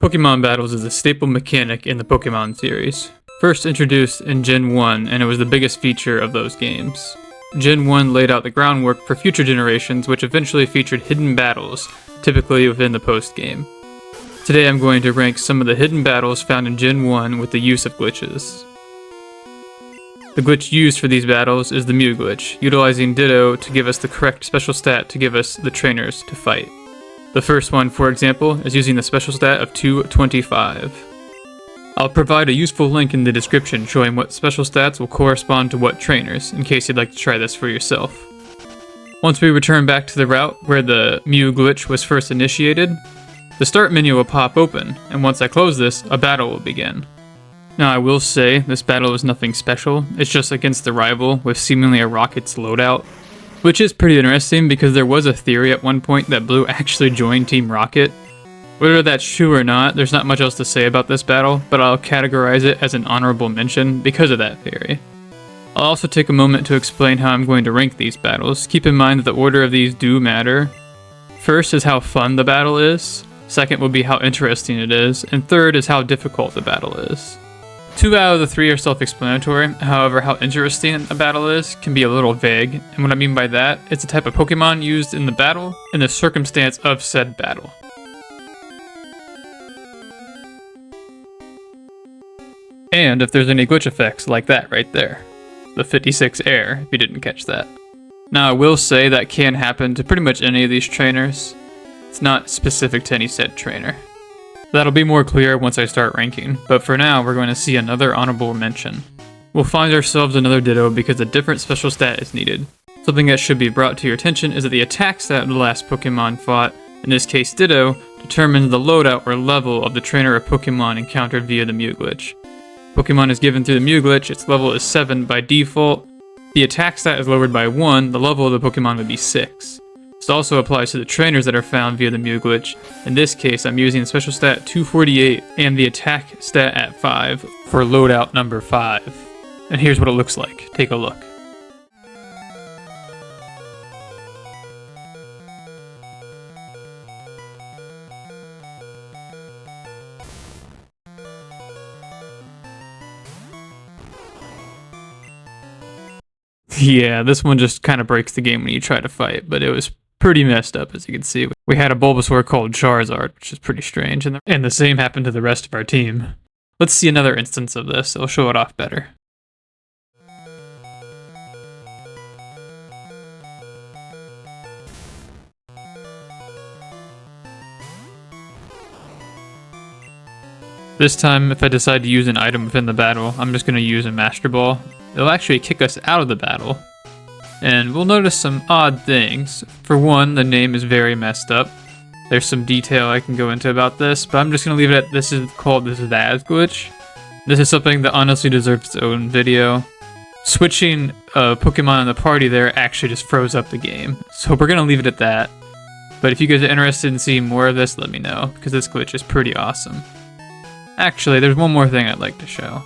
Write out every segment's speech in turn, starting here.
Pokemon battles is a staple mechanic in the Pokemon series. First introduced in Gen 1, and it was the biggest feature of those games. Gen 1 laid out the groundwork for future generations, which eventually featured hidden battles, typically within the post-game. Today I'm going to rank some of the hidden battles found in Gen 1 with the use of glitches. The glitch used for these battles is the Mew glitch, utilizing Ditto to give us the correct special stat to give us the trainers to fight. The first one, for example, is using the special stat of 225. I'll provide a useful link in the description showing what special stats will correspond to what trainers, in case you'd like to try this for yourself. Once we return back to the route where the Mew glitch was first initiated, the start menu will pop open, and once I close this, a battle will begin. Now I will say, this battle is nothing special, it's just against the rival with seemingly a Rocket's loadout, which is pretty interesting because there was a theory at one point that Blue actually joined Team Rocket. Whether that's true or not, there's not much else to say about this battle, but I'll categorize it as an honorable mention because of that theory. I'll also take a moment to explain how I'm going to rank these battles. Keep in mind that the order of these do matter. First is how fun the battle is, second will be how interesting it is, and third is how difficult the battle is. 2 out of the 3 are self-explanatory, however how interesting a battle is can be a little vague, and what I mean by that, it's the type of Pokemon used in the battle and the circumstance of said battle. And if there's any glitch effects like that right there. The 56 air, if you didn't catch that. Now I will say that can happen to pretty much any of these trainers. It's not specific to any said trainer. That'll be more clear once I start ranking, but for now we're going to see another honorable mention. We'll find ourselves another Ditto because a different special stat is needed. Something that should be brought to your attention is that the attack stat of the last Pokemon fought, in this case Ditto, determines the loadout or level of the trainer or Pokemon encountered via the Mew glitch. Pokemon is given through the Mew glitch, its level is 7 by default. The attack stat is lowered by 1, the level of the Pokemon would be 6. This also applies to the trainers that are found via the Mew glitch. In this case, I'm using the special stat 248 and the attack stat at 5 for loadout number 5. And here's what it looks like. Take a look. Yeah, this one just kind of breaks the game when you try to fight, but it was pretty messed up, as you can see. We had a Bulbasaur called Charizard, which is pretty strange, and the same happened to the rest of our team. Let's see another instance of this, it'll show it off better. This time, if I decide to use an item within the battle, I'm just going to use a Master Ball. It'll actually kick us out of the battle. And we'll notice some odd things. For one, the name is very messed up. There's some detail I can go into about this, but I'm just going to leave it at this is called the Zaz glitch. This is something that honestly deserves its own video. Switching a Pokemon in the party there actually just froze up the game. So we're going to leave it at that. But if you guys are interested in seeing more of this, let me know, because this glitch is pretty awesome. Actually, there's one more thing I'd like to show.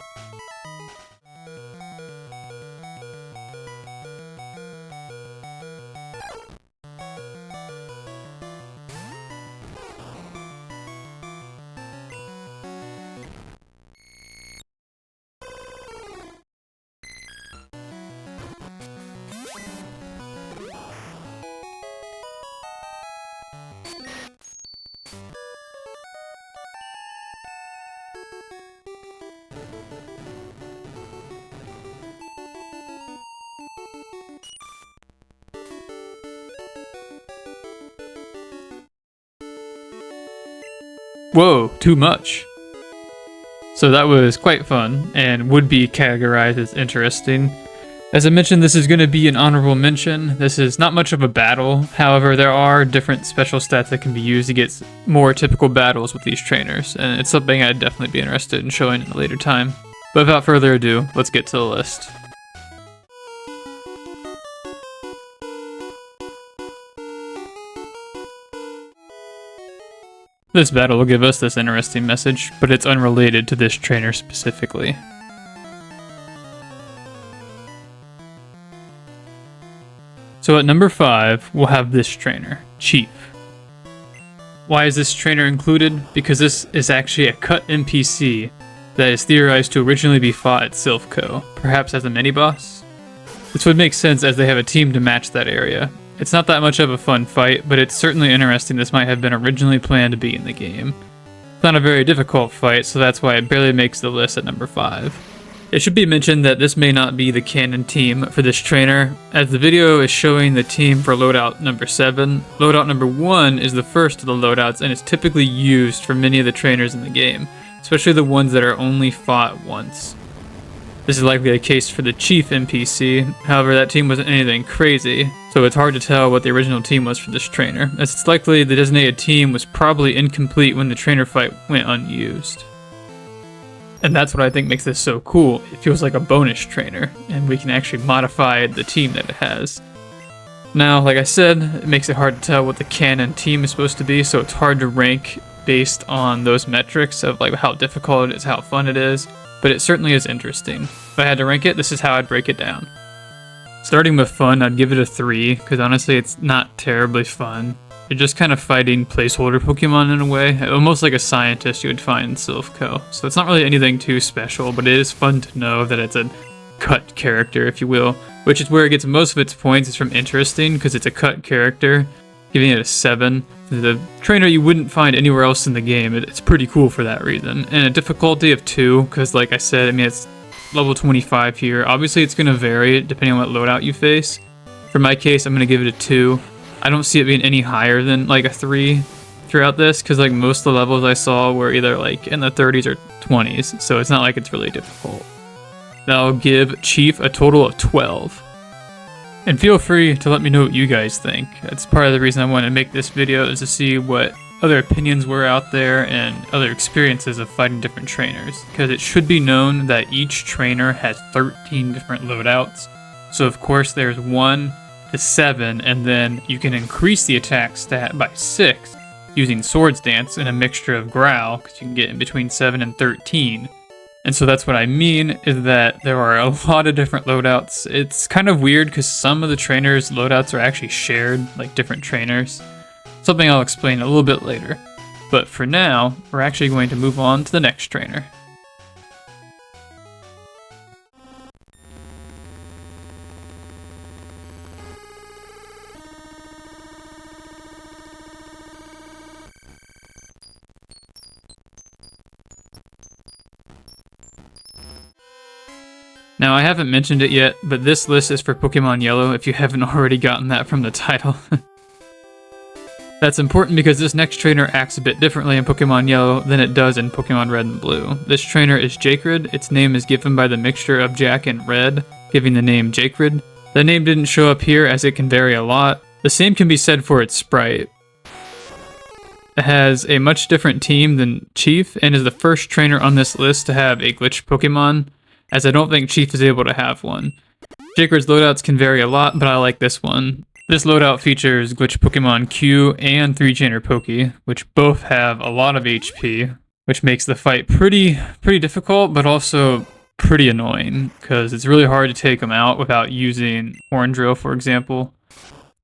Whoa, too much. So that was quite fun, and would be categorized as interesting. As I mentioned, this is going to be an honorable mention. This is not much of a battle, however there are different special stats that can be used to get more typical battles with these trainers, and it's something I'd definitely be interested in showing at a later time. But without further ado, let's get to the list. This battle will give us this interesting message, but it's unrelated to this trainer specifically. So at number 5, we'll have this trainer, Chief. Why is this trainer included? Because this is actually a cut NPC that is theorized to originally be fought at Silphco, perhaps as a mini-boss. This would make sense as they have a team to match that area. It's not that much of a fun fight, but it's certainly interesting this might have been originally planned to be in the game. It's not a very difficult fight, so that's why it barely makes the list at number 5. It should be mentioned that this may not be the canon team for this trainer, as the video is showing the team for loadout number 7. Loadout number 1 is the first of the loadouts and is typically used for many of the trainers in the game, especially the ones that are only fought once. This is likely the case for the Chief NPC, however that team wasn't anything crazy, so it's hard to tell what the original team was for this trainer, as it's likely the designated team was probably incomplete when the trainer fight went unused. And that's what I think makes this so cool. It feels like a bonus trainer, and we can actually modify the team that it has. Now, like I said, it makes it hard to tell what the canon team is supposed to be, so it's hard to rank based on those metrics of like how difficult it is, how fun it is, but it certainly is interesting. If I had to rank it, this is how I'd break it down. Starting with fun, I'd give it a 3, because honestly it's not terribly fun. You're just kind of fighting placeholder Pokemon in a way, almost like a scientist you would find in Silphco. So it's not really anything too special, but it is fun to know that it's a cut character, if you will, which is where it gets most of its points is from interesting, because it's a cut character, giving it a 7. The trainer you wouldn't find anywhere else in the game. It's pretty cool for that reason. And a difficulty of 2, because like I said, I mean, it's level 25 here. Obviously, it's going to vary depending on what loadout you face. For my case, I'm going to give it a 2. I don't see it being any higher than like a 3 throughout this, because like most of the levels I saw were either like in the 30s or 20s, so it's not like it's really difficult. I'll give Chief a total of 12. And feel free to let me know what you guys think. That's part of the reason I wanted to make this video, is to see what other opinions were out there and other experiences of fighting different trainers. Because it should be known that each trainer has 13 different loadouts. So of course there's 1 to 7, and then you can increase the attack stat by 6 using Swords Dance and a mixture of Growl, because you can get in between 7 and 13. And so that's what I mean, is that there are a lot of different loadouts. It's kind of weird because some of the trainers' loadouts are actually shared, like different trainers. Something I'll explain a little bit later. But for now, we're actually going to move on to the next trainer. Now, I haven't mentioned it yet, but this list is for Pokémon Yellow, if you haven't already gotten that from the title. That's important because this next trainer acts a bit differently in Pokémon Yellow than it does in Pokémon Red and Blue. This trainer is Jacrid. Its name is given by the mixture of Jack and Red, giving the name Jacrid. The name didn't show up here as it can vary a lot. The same can be said for its sprite. It has a much different team than Chief, and is the first trainer on this list to have a glitch Pokemon, as I don't think Chief is able to have one. Jacrid's loadouts can vary a lot, but I like this one. This loadout features glitch Pokemon Q and 3-Chainer Poke, which both have a lot of HP, which makes the fight pretty difficult, but also pretty annoying, because it's really hard to take them out without using Horn Drill, for example.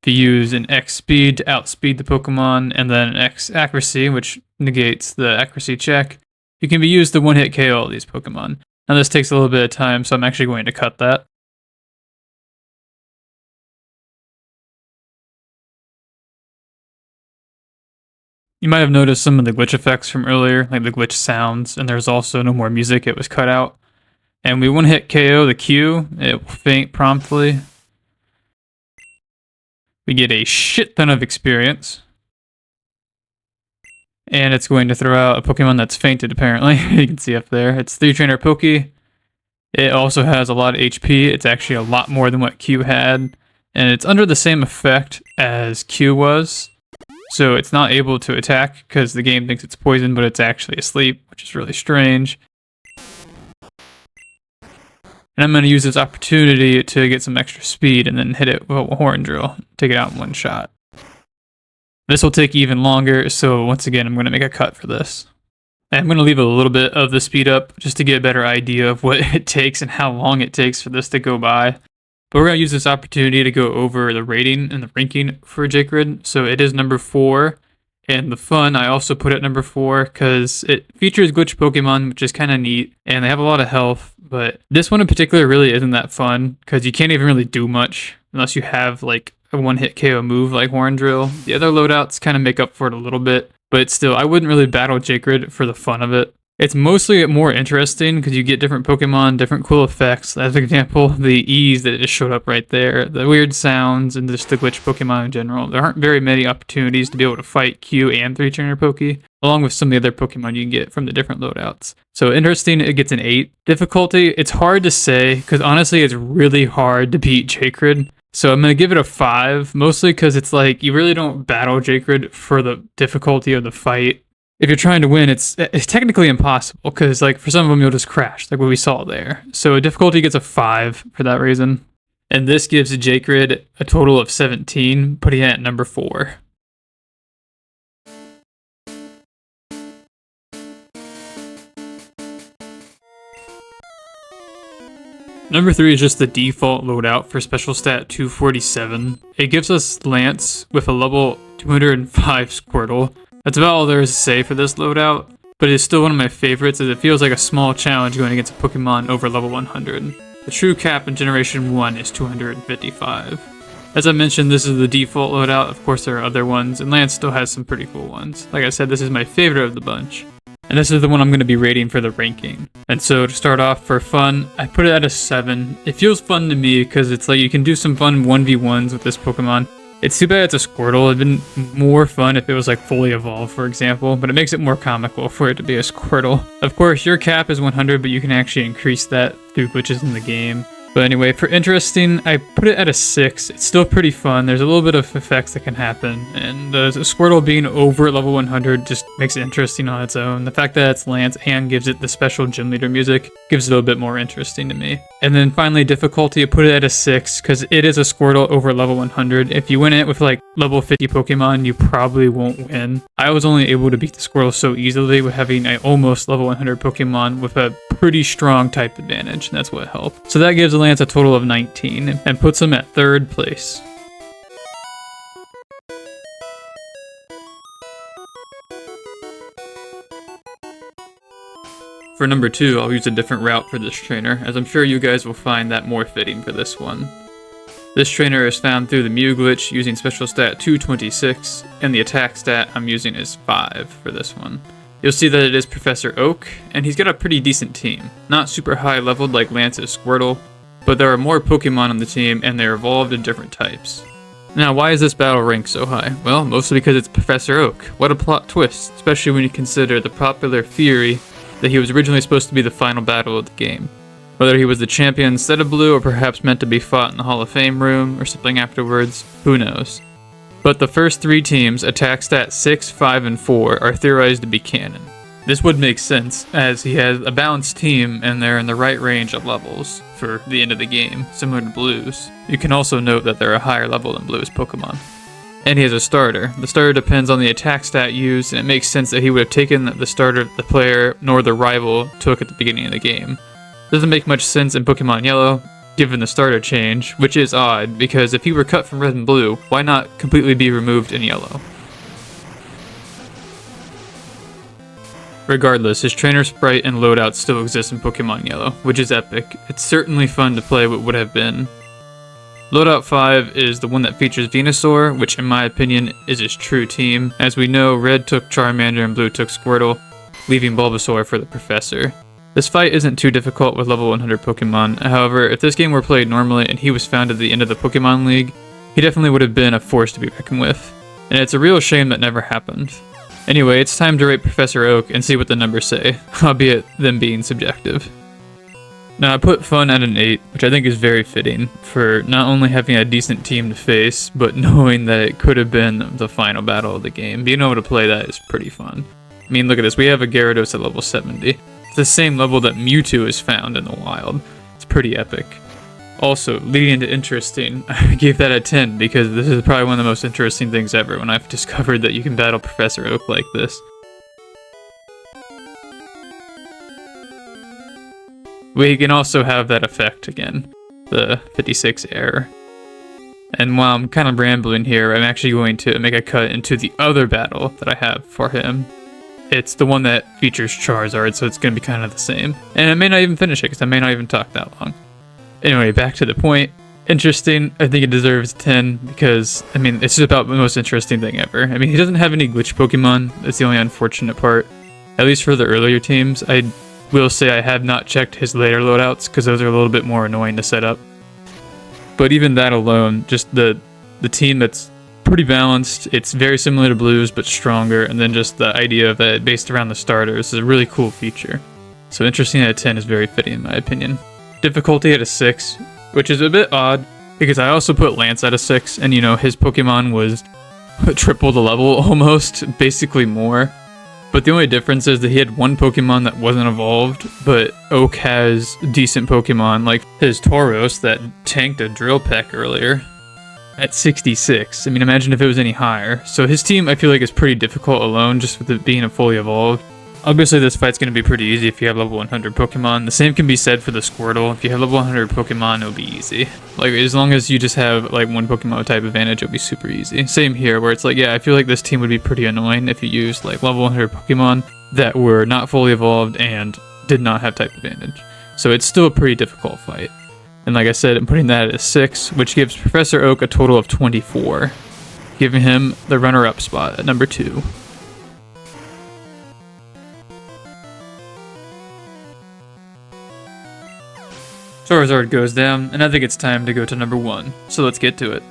If you use an X speed to outspeed the Pokemon, and then an X accuracy, which negates the accuracy check, you can be used to one-hit KO all these Pokemon. Now this takes a little bit of time, so I'm actually going to cut that. You might have noticed some of the glitch effects from earlier, like the glitch sounds, and there's also no more music, it was cut out. And we one-hit KO the Q, it will faint promptly. We get a shit ton of experience. And it's going to throw out a Pokemon that's fainted, apparently. You can see up there. It's 3-Trainer Poke. It also has a lot of HP. It's actually a lot more than what Q had. And it's under the same effect as Q was. So it's not able to attack because the game thinks it's poisoned, but it's actually asleep, which is really strange. And I'm going to use this opportunity to get some extra speed and then hit it with a Horn Drill. Take it out in one shot. This will take even longer, so once again, I'm going to make a cut for this. And I'm going to leave a little bit of the speed up just to get a better idea of what it takes and how long it takes for this to go by. But we're going to use this opportunity to go over the rating and the ranking for Jacrid. So it is number 4 And the fun, I also put at number 4 because it features glitch Pokemon, which is kind of neat, and they have a lot of health. But this one in particular really isn't that fun because you can't even really do much unless you have like a one-hit KO move like Horn Drill. The other loadouts kind of make up for it a little bit, but still, I wouldn't really battle Jacred for the fun of it. It's mostly more interesting because you get different Pokemon, different cool effects. As an example, the E's that just showed up right there, the weird sounds, and just the glitch Pokemon in general. There aren't very many opportunities to be able to fight Q and 3-trainer Poke, along with some of the other Pokemon you can get from the different loadouts. So interesting, it gets an 8. Difficulty, it's hard to say because honestly it's really hard to beat Jacred. So I'm going to give it a 5, mostly because it's like you really don't battle Jacred for the difficulty of the fight. If you're trying to win, it's technically impossible because like for some of them you'll just crash, like what we saw there. So difficulty gets a 5 for that reason. And this gives Jacred a total of 17, putting it at number 4. Number 3 is just the default loadout for special stat 247. It gives us Lance with a level 205 Squirtle. That's about all there is to say for this loadout, but it's still one of my favorites as it feels like a small challenge going against a Pokemon over level 100. The true cap in Generation 1 is 255. As I mentioned, this is the default loadout. Of course there are other ones, and Lance still has some pretty cool ones. Like I said, this is my favorite of the bunch. And this is the one I'm going to be rating for the ranking. And so to start off for fun, I put it at a 7. It feels fun to me because it's like you can do some fun 1v1s with this Pokemon. It's too bad it's a Squirtle. It'd been more fun if it was like fully evolved, for example, but it makes it more comical for it to be a Squirtle. Of course, your cap is 100, but you can actually increase that through glitches in the game. But anyway, for interesting, I put it at a 6. It's still pretty fun. There's a little bit of effects that can happen, and the Squirtle being over level 100 just makes it interesting on its own. The fact that it's Lance and gives it the special gym leader music gives it a little bit more interesting to me. And then finally, difficulty, I put it at a 6 because it is a Squirtle over level 100. If you win it with like level 50 Pokemon, you probably won't win. I was only able to beat the Squirtle so easily with having an almost level 100 Pokemon with a pretty strong type advantage, and that's what helped. So that gives Lance a total of 19 and puts him at 3rd place. For number 2, I'll use a different route for this trainer, as I'm sure you guys will find that more fitting for this one. This trainer is found through the Mew glitch using special stat 226, and the attack stat I'm using is 5 for this one. You'll see that it is Professor Oak, and he's got a pretty decent team. Not super high leveled like Lance's Squirtle, but there are more Pokemon on the team and they're evolved in different types. Now, why is this battle ranked so high? Well, mostly because it's Professor Oak. What a plot twist, especially when you consider the popular theory that he was originally supposed to be the final battle of the game. Whether he was the champion instead of Blue or perhaps meant to be fought in the Hall of Fame room or something afterwards, who knows. But the first 3 teams, attack stat 6, 5, and 4, are theorized to be canon. This would make sense, as he has a balanced team and they're in the right range of levels for the end of the game, similar to Blue's. You can also note that they're a higher level than Blue's Pokemon. And he has a starter. The starter depends on the attack stat used, and it makes sense that he would have taken the starter the player nor the rival took at the beginning of the game. Doesn't make much sense in Pokémon Yellow, given the starter change, which is odd, because if he were cut from Red and Blue, why not completely be removed in Yellow? Regardless, his trainer sprite and loadout still exist in Pokémon Yellow, which is epic. It's certainly fun to play what would have been. Loadout 5 is the one that features Venusaur, which in my opinion is his true team. As we know, Red took Charmander and Blue took Squirtle, leaving Bulbasaur for the Professor. This fight isn't too difficult with level 100 Pokemon, however, if this game were played normally and he was found at the end of the Pokemon League, he definitely would have been a force to be reckoned with. And it's a real shame that never happened. Anyway, it's time to rate Professor Oak and see what the numbers say, albeit them being subjective. Now I put Fun at an 8, which I think is very fitting, for not only having a decent team to face, but knowing that it could have been the final battle of the game. Being able to play that is pretty fun. I mean, look at this, we have a Gyarados at level 70. It's the same level that Mewtwo is found in the wild. It's pretty epic. Also, leading into interesting, I gave that a 10 because this is probably one of the most interesting things ever when I've discovered that you can battle Professor Oak like this. We can also have that effect again, the 56 error. And while I'm kind of rambling here, I'm actually going to make a cut into the other battle that I have for him. It's the one that features Charizard, so it's going to be kind of the same. And I may not even finish it, because I may not even talk that long. Anyway, back to the point. Interesting. I think it deserves 10, because, I mean, it's just about the most interesting thing ever. I mean, he doesn't have any glitch Pokemon. That's the only unfortunate part. At least for the earlier teams. I will say I have not checked his later loadouts, because those are a little bit more annoying to set up. But even that alone, just the team that's pretty balanced. It's very similar to Blue's, but stronger. And then just the idea of that based around the starters is a really cool feature. So interesting at a 10 is very fitting in my opinion. Difficulty at a 6, which is a bit odd because I also put Lance at a 6, and you know, his Pokemon was triple the level almost, basically more. But the only difference is that he had one Pokemon that wasn't evolved, but Oak has decent Pokemon, like his Tauros that tanked a Drill Peck earlier at 66. I mean, imagine if it was any higher. So his team, I feel like, is pretty difficult alone, just with it being a fully evolved. Obviously, this fight's going to be pretty easy if you have level 100 Pokemon. The same can be said for the Squirtle. If you have level 100 Pokemon, it'll be easy. Like, as long as you just have, like, one Pokemon type advantage, it'll be super easy. Same here, where it's like, yeah, I feel like this team would be pretty annoying if you used, like, level 100 Pokemon that were not fully evolved and did not have type advantage. So it's still a pretty difficult fight. And like I said, I'm putting that at a 6, which gives Professor Oak a total of 24, giving him the runner-up spot at number 2. Charizard goes down, and I think it's time to go to number 1, so let's get to it.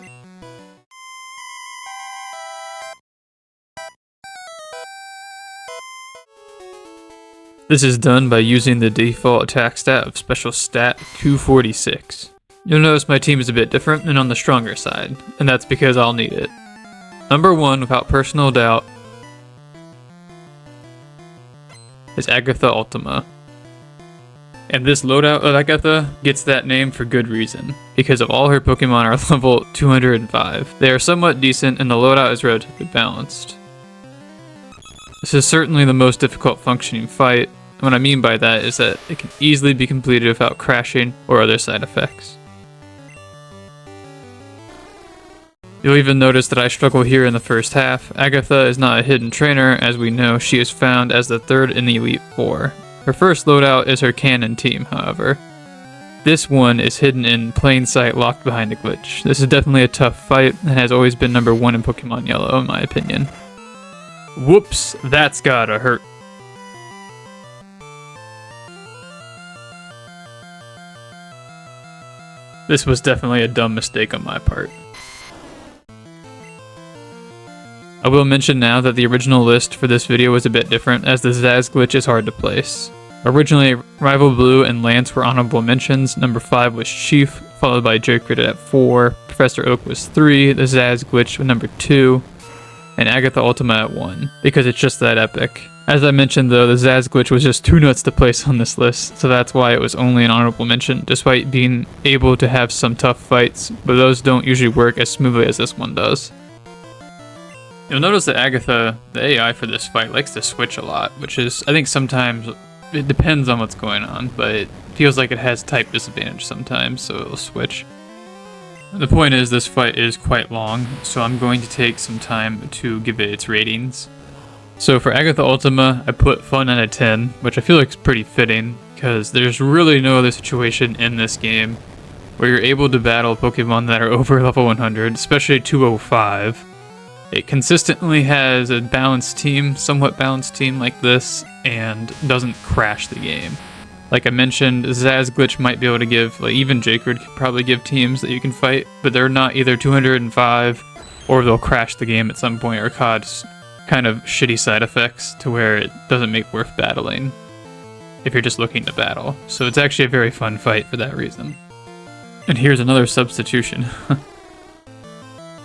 This is done by using the default attack stat of Special Stat 246. You'll notice my team is a bit different and on the stronger side, and that's because I'll need it. Number 1, without personal doubt, is Agatha Ultima. And this loadout of Agatha gets that name for good reason, because of all her Pokemon are level 205. They are somewhat decent and the loadout is relatively balanced. This is certainly the most difficult functioning fight. What I mean by that is that it can easily be completed without crashing or other side effects. You'll even notice that I struggle here in the first half. Agatha is not a hidden trainer, as we know she is found as the 3rd in the Elite Four. Her first loadout is her Cannon team, however. This one is hidden in plain sight, locked behind a glitch. This is definitely a tough fight, and has always been number 1 in Pokemon Yellow, in my opinion. Whoops, that's gotta hurt. This was definitely a dumb mistake on my part. I will mention now that the original list for this video was a bit different, as the Zaz glitch is hard to place. Originally, Rival Blue and Lance were honorable mentions. Number 5 was Chief, followed by Jokrid at 4, Professor Oak was 3, the Zaz glitch was number 2, and Agatha Ultima at 1, because it's just that epic. As I mentioned though, the Zaz glitch was just too nuts to place on this list, so that's why it was only an honorable mention, despite being able to have some tough fights, but those don't usually work as smoothly as this one does. You'll notice that Agatha, the AI for this fight, likes to switch a lot, which is, I think sometimes, it depends on what's going on, but it feels like it has type disadvantage sometimes, so it'll switch. The point is, this fight is quite long, so I'm going to take some time to give it its ratings. So for Agatha Ultima, I put Fun at a 10, which I feel like is pretty fitting, because there's really no other situation in this game where you're able to battle Pokemon that are over level 100, especially 205. It consistently has a balanced team, somewhat balanced team like this, and doesn't crash the game. Like I mentioned, Zaz glitch might be able to give, like even Jokrid could probably give teams that you can fight, but they're not either 205 or they'll crash the game at some point or cause kind of shitty side effects to where it doesn't make worth battling if you're just looking to battle. So it's actually a very fun fight for that reason. And here's another substitution.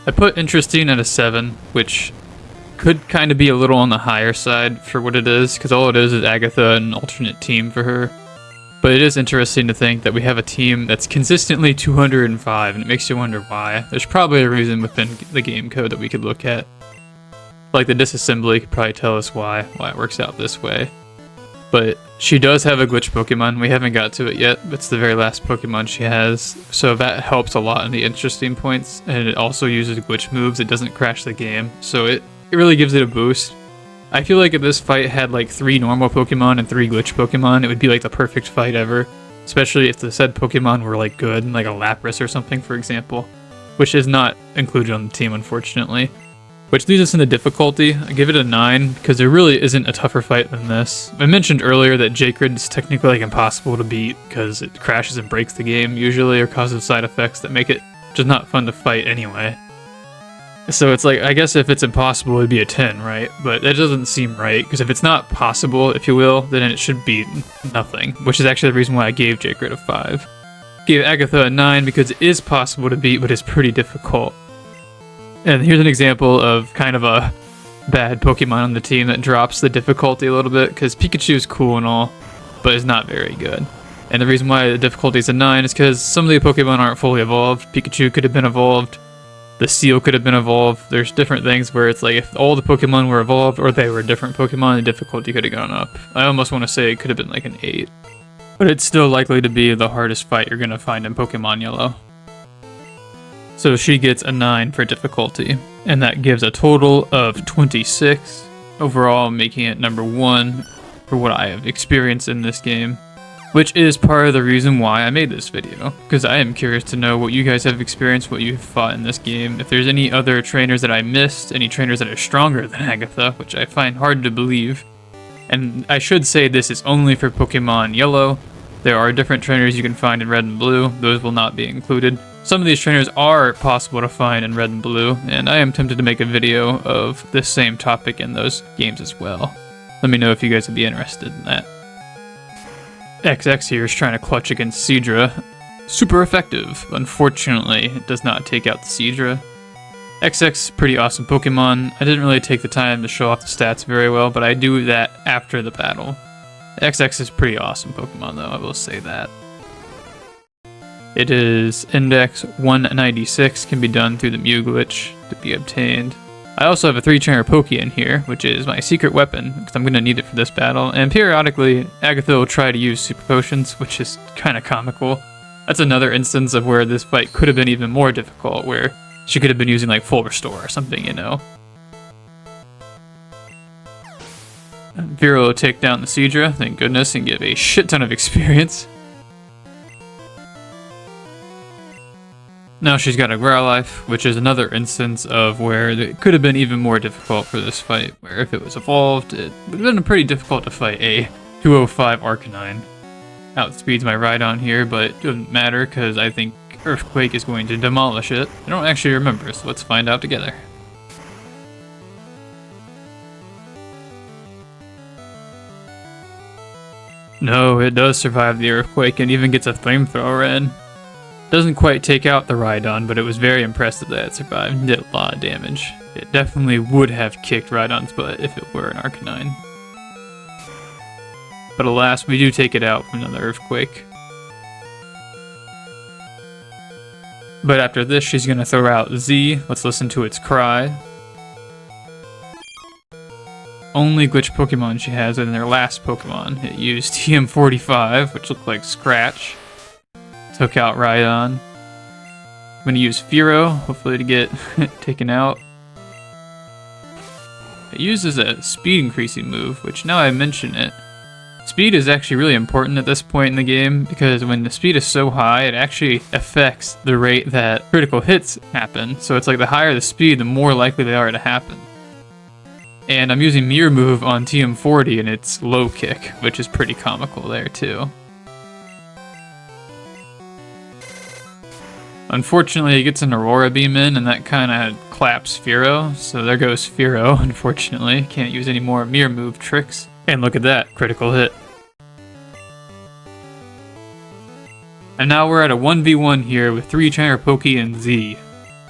I put Interesting at a 7, which could kind of be a little on the higher side for what it is, because all it is Agatha and an alternate team for her. But it is interesting to think that we have a team that's consistently 205, and it makes you wonder why. There's probably a reason within the game code that we could look at. Like the disassembly could probably tell us why it works out this way. But she does have a glitch Pokemon. We haven't got to it yet. It's the very last Pokemon she has. So that helps a lot in the interesting points. And it also uses glitch moves. It doesn't crash the game. So it really gives it a boost. I feel like if this fight had like 3 normal Pokemon and 3 glitch Pokemon, it would be like the perfect fight ever. Especially if the said Pokemon were like good, like a Lapras or something, for example. Which is not included on the team, unfortunately. Which leads us into difficulty. I give it a 9, because there really isn't a tougher fight than this. I mentioned earlier that J-Grid is technically like impossible to beat, because it crashes and breaks the game usually, or causes side effects that make it just not fun to fight anyway. So it's like, I guess if it's impossible, it'd be a 10, right? But that doesn't seem right, because if it's not possible, if you will, then it should be nothing, which is actually the reason why I gave J-Grid a 5. Gave Agatha a 9 because it is possible to beat, but it's pretty difficult. And here's an example of kind of a bad Pokemon on the team that drops the difficulty a little bit, because Pikachu is cool and all, but is not very good. And the reason why the difficulty is a 9 is because some of the Pokemon aren't fully evolved. Pikachu could have been evolved. The Seal could have been evolved. There's different things where it's like if all the Pokemon were evolved or they were different Pokemon, the difficulty could have gone up. I almost want to say it could have been like an 8. But it's still likely to be the hardest fight you're going to find in Pokemon Yellow. So she gets a 9 for difficulty, and that gives a total of 26, overall making it number 1 for what I have experienced in this game, which is part of the reason why I made this video, because I am curious to know what you guys have experienced, what you've fought in this game, if there's any other trainers that I missed, any trainers that are stronger than Agatha, which I find hard to believe. And I should say this is only for Pokemon Yellow. There are different trainers you can find in Red and Blue, those will not be included. Some of these trainers are possible to find in Red and Blue, and I am tempted to make a video of this same topic in those games as well. Let me know if you guys would be interested in that. XX here is trying to clutch against Seadra. Super effective. Unfortunately, it does not take out the Seadra. XX, pretty awesome Pokemon. I didn't really take the time to show off the stats very well, but I do that after the battle. XX is pretty awesome Pokemon though, I will say that. It is Index 196, can be done through the Mew glitch to be obtained. I also have a 3-trainer Poke in here, which is my secret weapon, because I'm going to need it for this battle, and periodically, Agatha will try to use Super Potions, which is kind of comical. That's another instance of where this fight could have been even more difficult, where she could have been using like Full Restore or something, you know. Vera will take down the Seadra, thank goodness, and give a shit ton of experience. Now she's got a Growlithe, which is another instance of where it could have been even more difficult for this fight, where if it was evolved, it would have been pretty difficult to fight a 205 Arcanine. Outspeeds my Rhydon here, but it doesn't matter because I think Earthquake is going to demolish it. I don't actually remember, so let's find out together. No, it does survive the Earthquake and even gets a Flamethrower in. Doesn't quite take out the Rhydon, but it was very impressive that it survived and did a lot of damage. It definitely would have kicked Rhydon's butt if it were an Arcanine. But alas, we do take it out from another Earthquake. But after this, she's going to throw out Z. Let's listen to its cry. Only glitch Pokemon she has in their last Pokemon. It used TM45, which looked like Scratch. Took out Rhydon. I'm going to use Fearow, hopefully to get taken out. It uses a speed increasing move, which now I mention it, speed is actually really important at this point in the game, because when the speed is so high, it actually affects the rate that critical hits happen. So it's like the higher the speed, the more likely they are to happen. And I'm using Mirror Move on TM40 and it's low kick, which is pretty comical there too. Unfortunately, it gets an Aurora Beam in, and that kind of claps Fearow, so there goes Fearow, unfortunately. Can't use any more Mirror Move tricks. And look at that, critical hit. And now we're at a 1v1 here with 3-trainer Poke and Z.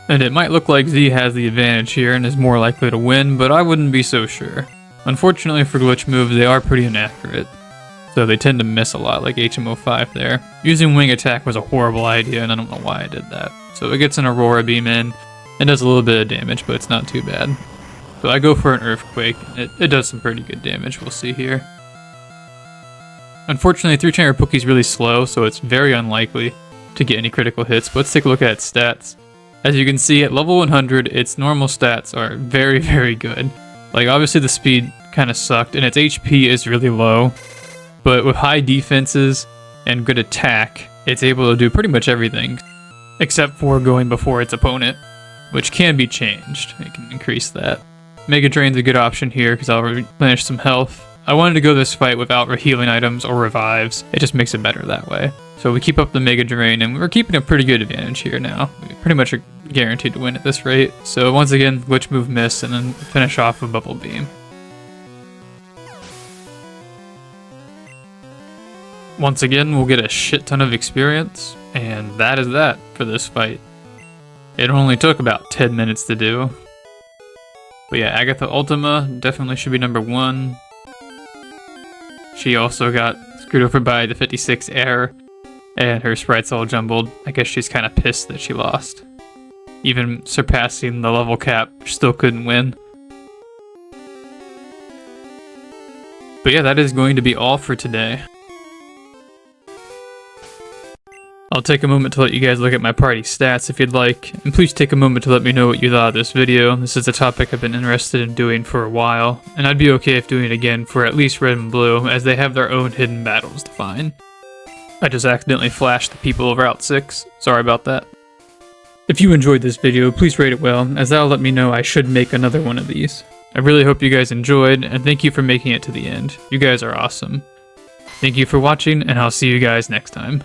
And it might look like Z has the advantage here and is more likely to win, but I wouldn't be so sure. Unfortunately for glitch moves, they are pretty inaccurate. So they tend to miss a lot, like HM05 there. Using Wing Attack was a horrible idea, and I don't know why I did that. So it gets an Aurora Beam in, and does a little bit of damage, but it's not too bad. So I go for an Earthquake, it does some pretty good damage, we'll see here. Unfortunately, 3-trainer Pookie's really slow, so it's very unlikely to get any critical hits, but let's take a look at its stats. As you can see, at level 100, its normal stats are very, very good. Like, obviously the speed kind of sucked, and its HP is really low, but with high defenses and good attack, it's able to do pretty much everything, except for going before its opponent, which can be changed. You can increase that. Mega Drain's a good option here because I'll replenish some health. I wanted to go this fight without healing items or revives. It just makes it better that way. So we keep up the Mega Drain, and we're keeping a pretty good advantage here now. We pretty much are guaranteed to win at this rate. So once again, Glitch Move miss, and then finish off with Bubble Beam. Once again, we'll get a shit ton of experience, and that is that for this fight. It only took about 10 minutes to do. But yeah, Agatha Ultima definitely should be number 1. She also got screwed over by the 56 error, and her sprite's all jumbled. I guess she's kind of pissed that she lost. Even surpassing the level cap, she still couldn't win. But yeah, that is going to be all for today. I'll take a moment to let you guys look at my party stats if you'd like, and please take a moment to let me know what you thought of this video. This is a topic I've been interested in doing for a while, and I'd be okay if doing it again for at least Red and Blue, as they have their own hidden battles to find. I just accidentally flashed the people of Route 6, sorry about that. If you enjoyed this video, please rate it well, as that'll let me know I should make another one of these. I really hope you guys enjoyed, and thank you for making it to the end. You guys are awesome. Thank you for watching, and I'll see you guys next time.